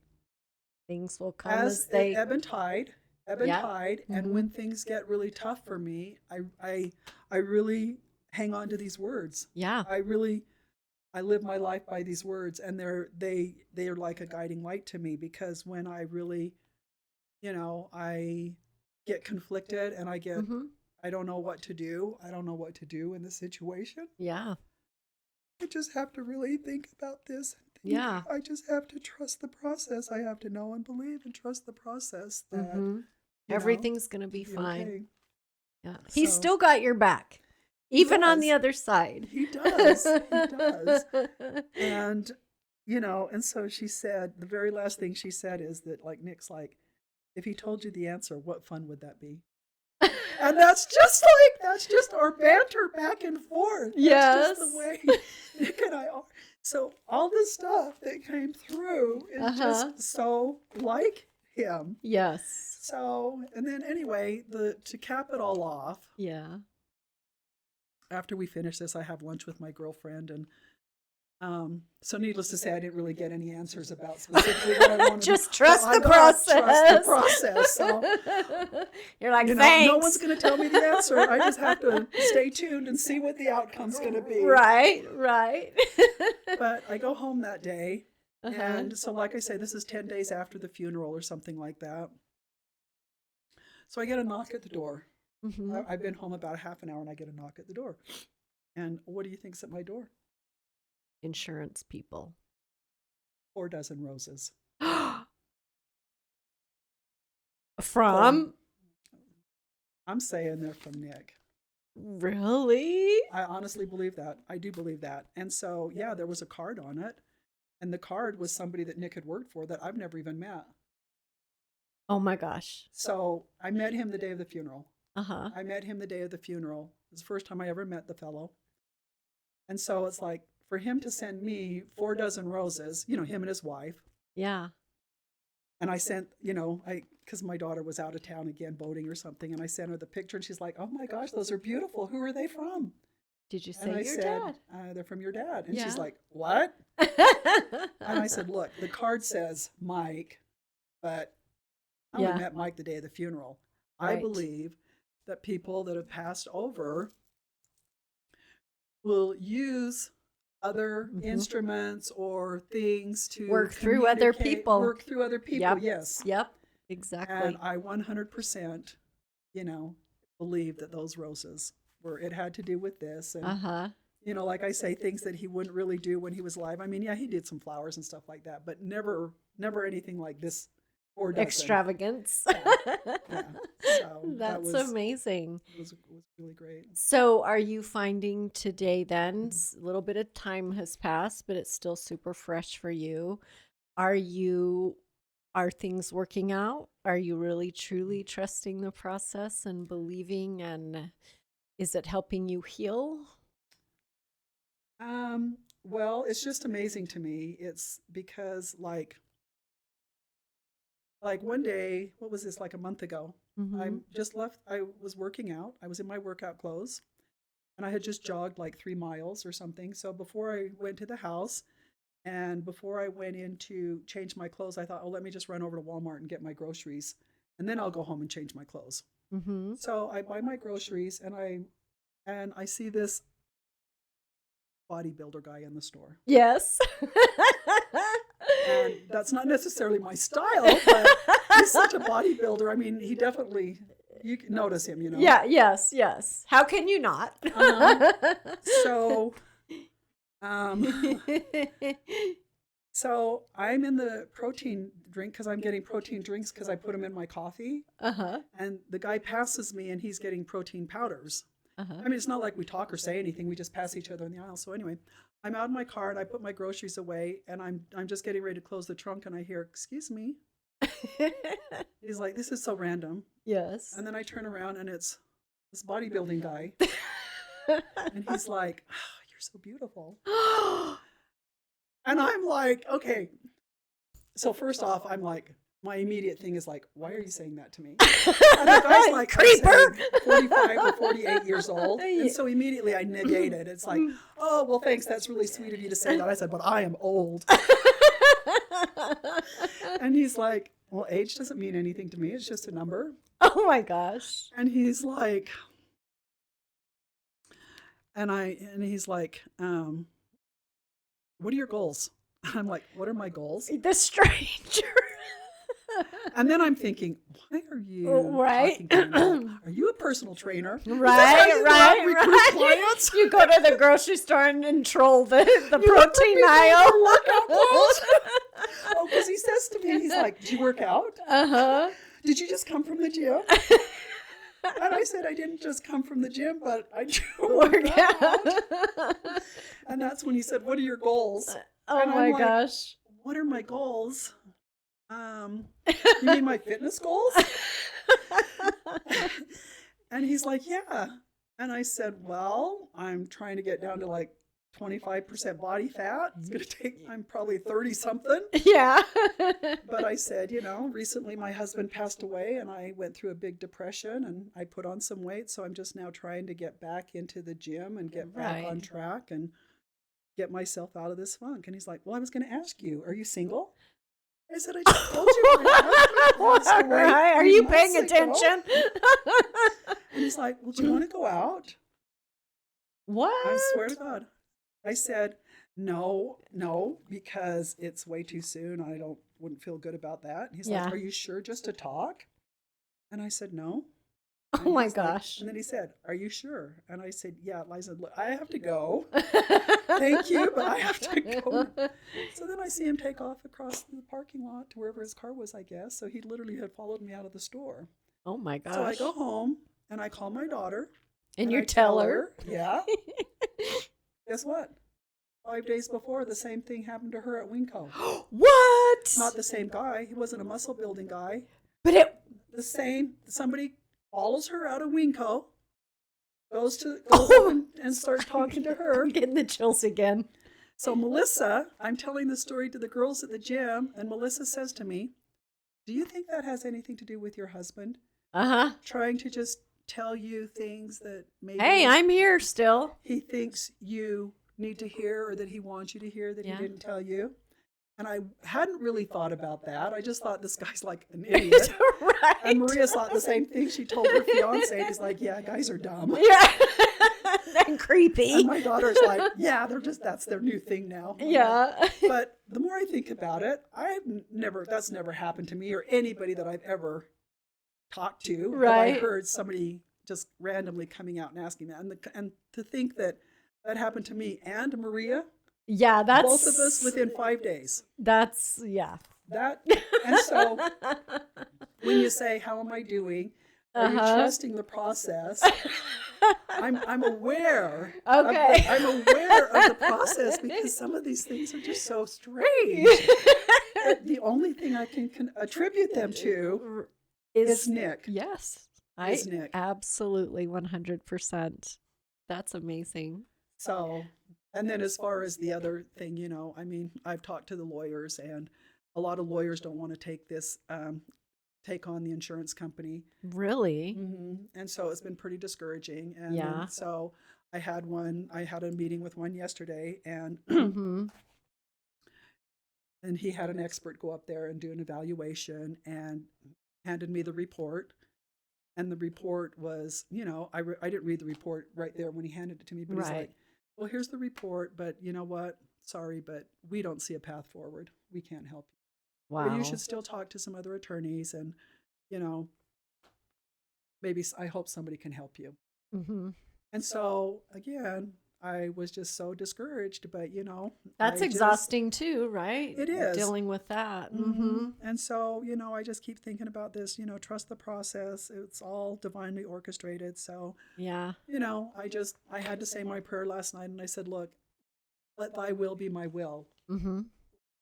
things will come as they ebb and tide. And Mm-hmm. when things get really tough for me, I really hang on to these words. Yeah. I live my life by these words, and they are like a guiding light to me, because when I really, I get conflicted and Mm-hmm. I don't know what to do. I don't know what to do in this situation. Yeah. I just have to really think about this. Yeah. I just have to trust the process. I have to know and believe and trust the process that Mm-hmm. Everything's going to be fine. Okay. Yeah. He's So- still got your back. Even on does. the other side. He does. He does. And, and so she said, the very last thing she said is that, like, Nick's like, if he told you the answer, what fun would that be? And that's just our banter back and forth. Yes. That's just the way Nick and I are. So all this stuff that came through is just so like him. Yes. So, and then anyway, to cap it all off, Yeah. after we finish this, I have lunch with my girlfriend, and so needless to say, I didn't really get any answers about specifically what I wanted. Just trust But the I gotta process. Trust the process. So, You're like, thanks. no one's going to tell me the answer. I just have to stay tuned and see what the outcome's going to be. Right. But I go home that day, Uh-huh. and so, like I say, this is 10 days after the funeral or something like that. So I get a knock at the door. Mm-hmm. I've been home about a half an hour, and I get a knock at the door. And what do you think's at my door? Insurance people. 4 dozen roses. From? I'm saying they're from Nick. Really? I honestly believe that. I do believe that. And so, yeah, there was a card on it. And the card was somebody that Nick had worked for that I've never even met. Oh my gosh. So I met him the day of the funeral. Uh-huh. I met him the day of the funeral. It was the first time I ever met the fellow. And so it's like, for him to send me 4 dozen roses, him and his wife. Yeah. And I sent, because my daughter was out of town again boating or something. And I sent her the picture, and she's like, oh my gosh, those are beautiful. Who are they from? Did you say And I your said, dad? they're from your dad. And Yeah. she's like, what? And I said, look, the card says Mike, but I only Yeah. met Mike the day of the funeral. I Right. believe that people that have passed over will use other instruments or things to work through other people. Work through other people, Yep. yes. Yep, exactly. And I 100%, believe that those roses it had to do with this. And, like I say, things that he wouldn't really do when he was alive. I mean, yeah, he did some flowers and stuff like that, but never anything like this. Or Extravagance. Yeah. So that's amazing. It was really great. So are you finding today then, a little bit of time has passed, but it's still super fresh for you. Are things working out? Are you really truly trusting the process and believing, and is it helping you heal? Well, it's just amazing to me. It's because like one day, what was this, like a month ago, I just left, I was working out. I was in my workout clothes and I had just jogged like 3 miles or something. So before I went to the house and before I went in to change my clothes, I thought, oh, let me just run over to Walmart and get my groceries and then I'll go home and change my clothes. So I buy my groceries and I see this bodybuilder guy in the store. Yes. And that's not necessarily my style, but he's such a bodybuilder. I mean, he definitely, you can notice him, Yeah, yes. How can you not? So I'm in the protein drink because I'm getting protein drinks because I put them in my coffee. And the guy passes me and he's getting protein powders. I mean, it's not like we talk or say anything. We just pass each other in the aisle. So anyway, I'm out in my car and I put my groceries away and I'm just getting ready to close the trunk and I hear, excuse me. He's like, this is so random. Yes. And then I turn around and it's this bodybuilding guy. And he's like, oh, you're so beautiful. And I'm like, okay. So first off, I'm like, my immediate thing is like, why are you saying that to me? And the guy's like, creeper, 45 or 48 years old. And so immediately I negate it. It's like, oh, well, thanks. That's really sweet of you to say that. I said, but I am old. And he's like, well, age doesn't mean anything to me. It's just a number. Oh my gosh. And he's like, he's like, what are your goals? And I'm like, what are my goals? The stranger. And then I'm thinking, why are you right? Are you a personal trainer? Right. Clients? You go to the grocery store and troll the protein aisle. Oh, because he says to me, he's like, "Did you work out? Did you just come from the gym?" And I said, I didn't just come from the gym, but I do work out. And that's when he said, what are your goals? Oh my gosh. What are my goals? You mean my fitness goals? And he's like, yeah. And I said, well, I'm trying to get down to like 25% body fat. It's going to take, I'm probably 30 something. Yeah. But I said, recently my husband passed away and I went through a big depression and I put on some weight. So I'm just now trying to get back into the gym and get back on track and get myself out of this funk. And he's like, well, I was going to ask you, are you single? I said, I just told you my husband passed away. Are you paying attention? And he's like, well, do you want to go out? What? I swear to God. I said, no, because it's way too soon. I wouldn't feel good about that. And he's like, are you sure just to talk? And I said, no. Oh my gosh. And then he said, are you sure? And I said, yeah. Liza, look, I have to go. Thank you, but I have to go. So then I see him take off across the parking lot to wherever his car was, I guess. So he literally had followed me out of the store. Oh my gosh. So I go home and I call my daughter. And you tell her? Yeah. Guess what? 5 days before, the same thing happened to her at Winco. What? Not the same guy. He wasn't a muscle building guy. But the same. Somebody follows her out of Winco, goes up and starts talking to her. I'm getting the chills again. So Melissa, I'm telling the story to the girls at the gym, and Melissa says to me, do you think that has anything to do with your husband? Trying to just tell you things that maybe... Hey, I'm here still. He thinks you need to hear or that he wants you to hear that he didn't tell you. And I hadn't really thought about that. I just thought this guy's like an idiot. And Maria thought the same thing. She told her fiance, he's like, yeah, guys are dumb. Yeah. And creepy. And my daughter's like, yeah, that's their new thing now. Yeah. But the more I think about it, that's never happened to me or anybody that I've ever talked to. Have I Right. heard somebody just randomly coming out and asking me. And to think that happened to me and Maria, Yeah, that's both of us within 5 days. yeah. And so when you say, how am I doing? Are you trusting the process? I'm aware. Okay. I'm aware of the process because some of these things are just so strange. The only thing I can attribute them to is Nick. Yes. Is Nick. Absolutely 100%. That's amazing. So, and then as far as the other thing, I've talked to the lawyers, and a lot of lawyers don't want to take on the insurance company. Really? Mm-hmm. And so it's been pretty discouraging. And Yeah. so I had a meeting with one yesterday, and Mm-hmm. and he had an expert go up there and do an evaluation and handed me the report. And the report was, I didn't read the report right there when he handed it to me, but he's like, well, here's the report, but you know what? Sorry, but we don't see a path forward. We can't help you. Wow. But you should still talk to some other attorneys, and, maybe I hope somebody can help you. Mm-hmm. And so, again, I was just so discouraged, but, That's exhausting too, right? It is. Dealing with that. Mm-hmm. And so, I just keep thinking about this, trust the process. It's all divinely orchestrated. So, yeah. I had to say my prayer last night, and I said, look, let thy will be my will. Mm-hmm.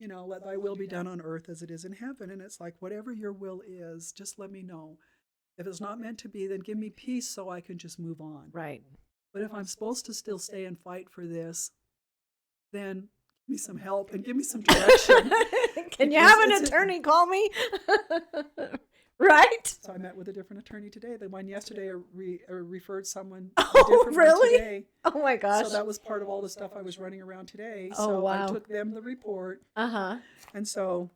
Let thy will be done on earth as it is in heaven. And it's like, whatever your will is, just let me know. If it's not meant to be, then give me peace so I can just move on. Right. But if I'm supposed to still stay and fight for this, then give me some help and give me some direction. Can you have an attorney call me? Right? So I met with a different attorney today. The one yesterday referred someone. Oh, really? Today. Oh my gosh. So that was part of all the stuff I was running around today. Oh, so wow. I took them the report. Uh-huh. And so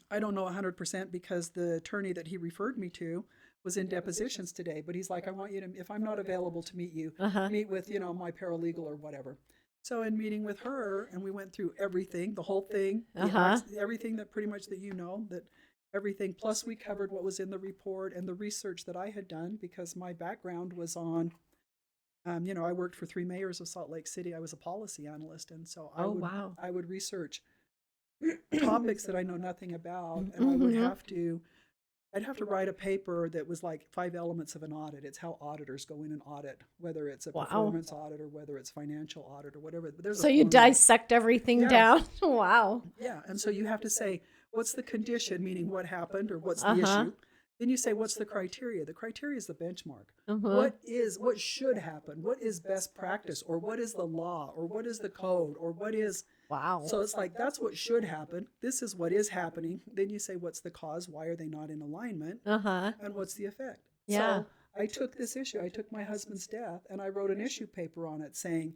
I don't know 100% because the attorney that he referred me to was in depositions today. But he's like, I want you to, if I'm not available to meet you, meet with, my paralegal or whatever. So in meeting with her, and we went through everything, the whole thing, everything that pretty much that that everything. Plus we covered what was in the report and the research that I had done because my background was on, I worked for 3 mayors of Salt Lake City. I was a policy analyst. And so I would research topics that I know nothing about. And I would I'd have to write a paper that was like 5 elements of an audit. It's how auditors go in and audit, whether it's a performance audit or whether it's financial audit or whatever. But so you dissect everything down? Wow. Yeah. And so you have to say, what's the condition, meaning what happened or what's the issue? Then you say, what's the criteria? The criteria is the benchmark. What should happen? What is best practice? Or what is the law? Or what is the code? Or what is... Wow. So it's like, that's what should happen. This is what is happening. Then you say, what's the cause? Why are they not in alignment? And what's the effect? Yeah. So I took this issue. I took my husband's death and I wrote an issue paper on it saying,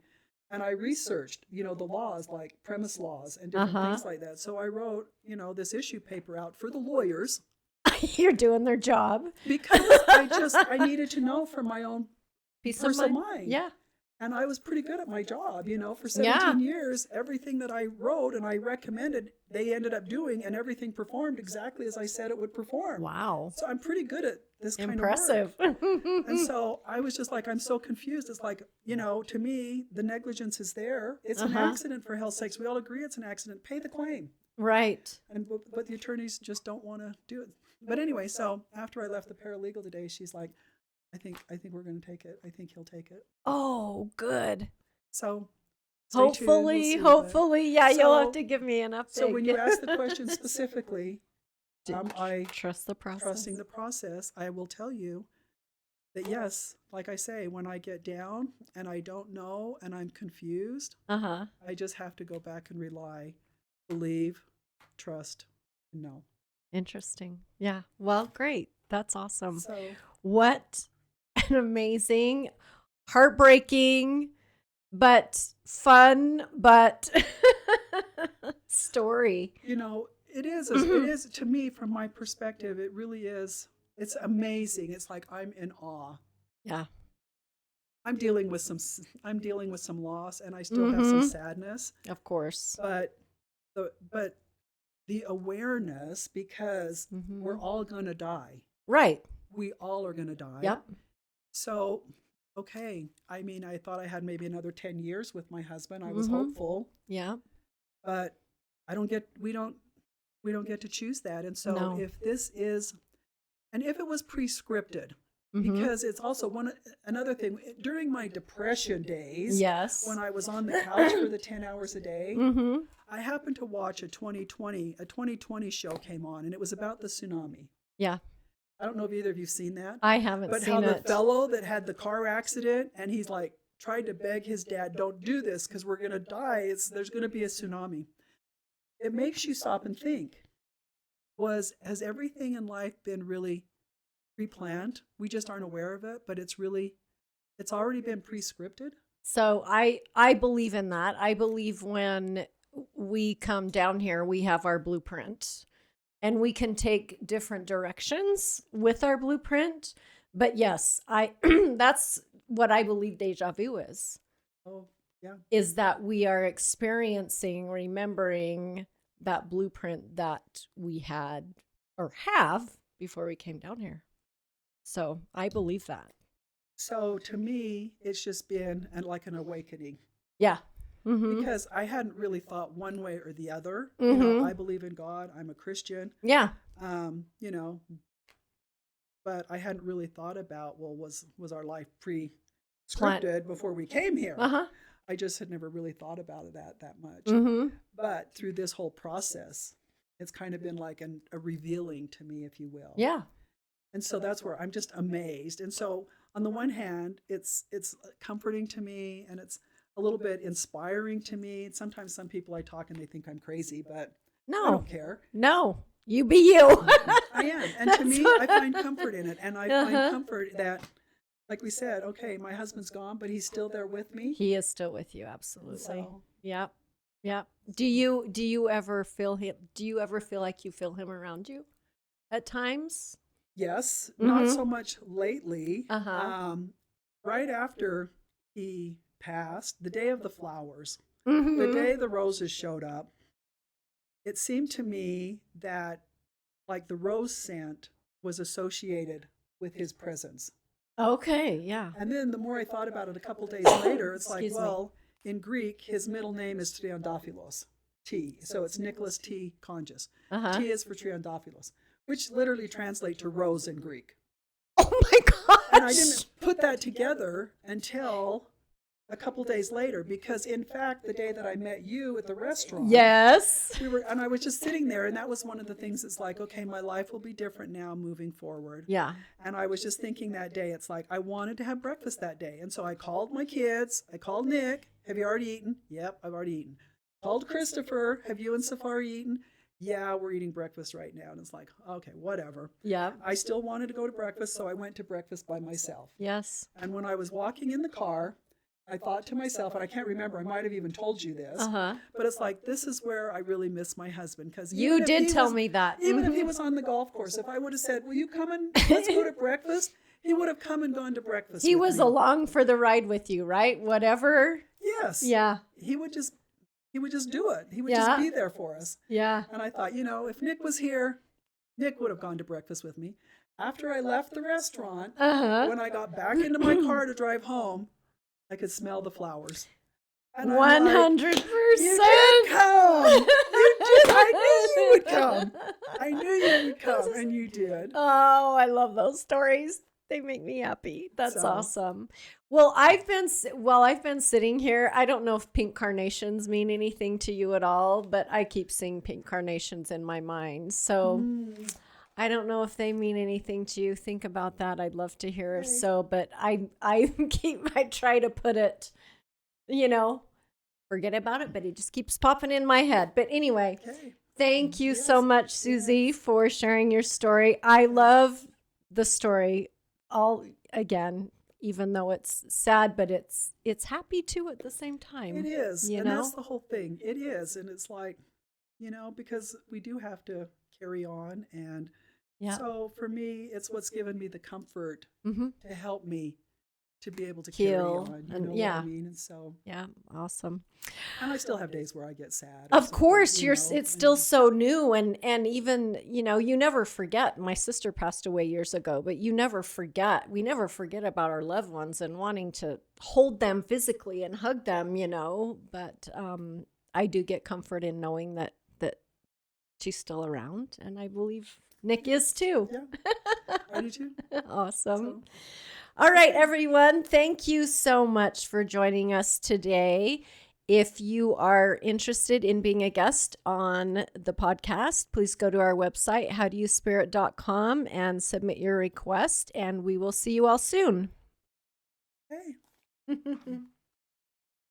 and I researched, the laws like premise laws and different things like that. So I wrote, this issue paper out for the lawyers. You're doing their job. Because I needed to know from my own peace of mind. Yeah. And I was pretty good at my job, for 17 years. Everything that I wrote and I recommended, they ended up doing, and everything performed exactly as I said it would perform. Wow. So I'm pretty good at this kind Impressive. of work. And so I was just like, I'm so confused. It's like, to me, the negligence is there. It's an accident, for hell's sakes. We all agree it's an accident. Pay the claim. Right. But the attorneys just don't want to do it. But anyway, so after I left the paralegal today, she's like, I think we're going to take it. I think he'll take it. Oh, good. So hopefully, yeah, you'll have to give me an update. So when you ask the question specifically, I trust the process. Trusting the process, I will tell you that yes, like I say, when I get down and I don't know and I'm confused, I just have to go back and rely, believe, trust, and know. Interesting. Yeah. Well, great. That's awesome. So, what an amazing, heartbreaking, but fun, but story. It is to me, from my perspective, it really is. It's amazing. It's like I'm in awe. Yeah. I'm dealing with some loss, and I still have some sadness. Of course. But the awareness, because we're all going to die. Right. We all are going to die. Yep. So, okay. I mean, I thought I had maybe another 10 years with my husband. I was hopeful. Yeah. But we don't get to choose that. And so No. if it was pre-scripted, because it's also another thing during my depression days, yes, when I was on the couch for the 10 hours a day, I happened to watch a 2020 show came on, and it was about the tsunami. Yeah. I don't know if either of you've seen that. I haven't but seen it. But how the fellow that had the car accident, and he's like tried to beg his dad, don't do this because we're going to die. There's going to be a tsunami. It makes you stop and think, has everything in life been really pre-planned? We just aren't aware of it, but it's already been pre-scripted. So I believe in that. I believe when we come down here, we have our blueprint, and we can take different directions with our blueprint. But yes, that's what I believe deja vu is. Oh, yeah. Is that we are experiencing, remembering that blueprint that we had or have before we came down here. So I believe that. So to me, it's just been like an awakening. Yeah. Because I hadn't really thought one way or the other. You know, I believe in God. I'm a Christian. Yeah. You know, but I hadn't really thought about, well, was our life pre-scripted before we came here? I just had never really thought about it that much. But through this whole process, it's kind of been like a revealing to me, if you will. Yeah. And so that's where I'm just amazed. And so on the one hand, it's comforting to me, and it's a little bit inspiring to me. Sometimes some people I talk and they think I'm crazy, but no, I don't care. No, you be you. I am. And to me, I find comfort in it. And I find comfort that, like we said, okay, my husband's gone, but he's still there with me. He is still with you. Absolutely. So, yep. Yep. Do you ever feel him? Do you ever feel like you feel him around you at times? Yes. Not so much lately. Right after he passed, the day of the flowers, the day the roses showed up, it seemed to me that like the rose scent was associated with his presence. Okay, yeah. And then the more I thought about it a couple days later, it's like, well, in Greek, his middle name is Triandaphilos, T. So it's Nicholas T. Congus. T is for Triandaphilos, which literally translates to rose in Greek. Oh my gosh. And I didn't put that together until a couple days later, because in fact, the day that I met you at the restaurant, yes, and I was just sitting there, and that was one of the things that's like, okay, my life will be different now moving forward. Yeah. And I was just thinking that day, it's like, I wanted to have breakfast that day. And so I called my kids. I called Nick. Have you already eaten? Yep, I've already eaten. Called Christopher. Have you and Safari eaten? Yeah, we're eating breakfast right now. And it's like, okay, whatever. Yeah. I still wanted to go to breakfast, so I went to breakfast by myself. Yes. And when I was walking in the car, I thought to myself, and I can't remember, I might have even told you this, but it's like, this is where I really miss my husband. Because you did tell me that. Even if he was on the golf course, if I would have said, will you come and let's go to breakfast? He would have come and gone to breakfast. He was along for the ride with you, right? Whatever. Yes. Yeah. He would just do it. He would just be there for us. Yeah. And I thought, if Nick was here, Nick would have gone to breakfast with me. After I left the restaurant, when I got back into my car to drive home, I could smell the flowers. 100%. You did come. You did. I knew you would come. I knew you would come, and you did. Oh, I love those stories. They make me happy. That's awesome. Well, I've been sitting here. I don't know if pink carnations mean anything to you at all, but I keep seeing pink carnations in my mind. So I don't know if they mean anything to you. Think about that. I'd love to hear if so, but I try to put it, forget about it, but it just keeps popping in my head. But anyway, thank you so much, Susie, for sharing your story. I love the story again, even though it's sad, but it's happy too at the same time. It is. And that's the whole thing. It is. And it's like, because we do have to carry on. And so for me, it's what's given me the comfort to help me to be able to carry Heal. on. You And know yeah. what I mean? And so, Yeah. Awesome. and I still have days where I get sad. Or Of something, course, you know, it's still and so new, and even, you never forget. My sister passed away years ago, but you never forget. We never forget about our loved ones and wanting to hold them physically and hug them, but I do get comfort in knowing that she's still around, and I believe Nick is too. yeah, I do too. Awesome. So, All right, everyone. Thank you so much for joining us today. If you are interested in being a guest on the podcast, please go to our website, howdoyouspirit.com, and submit your request, and we will see you all soon. hey.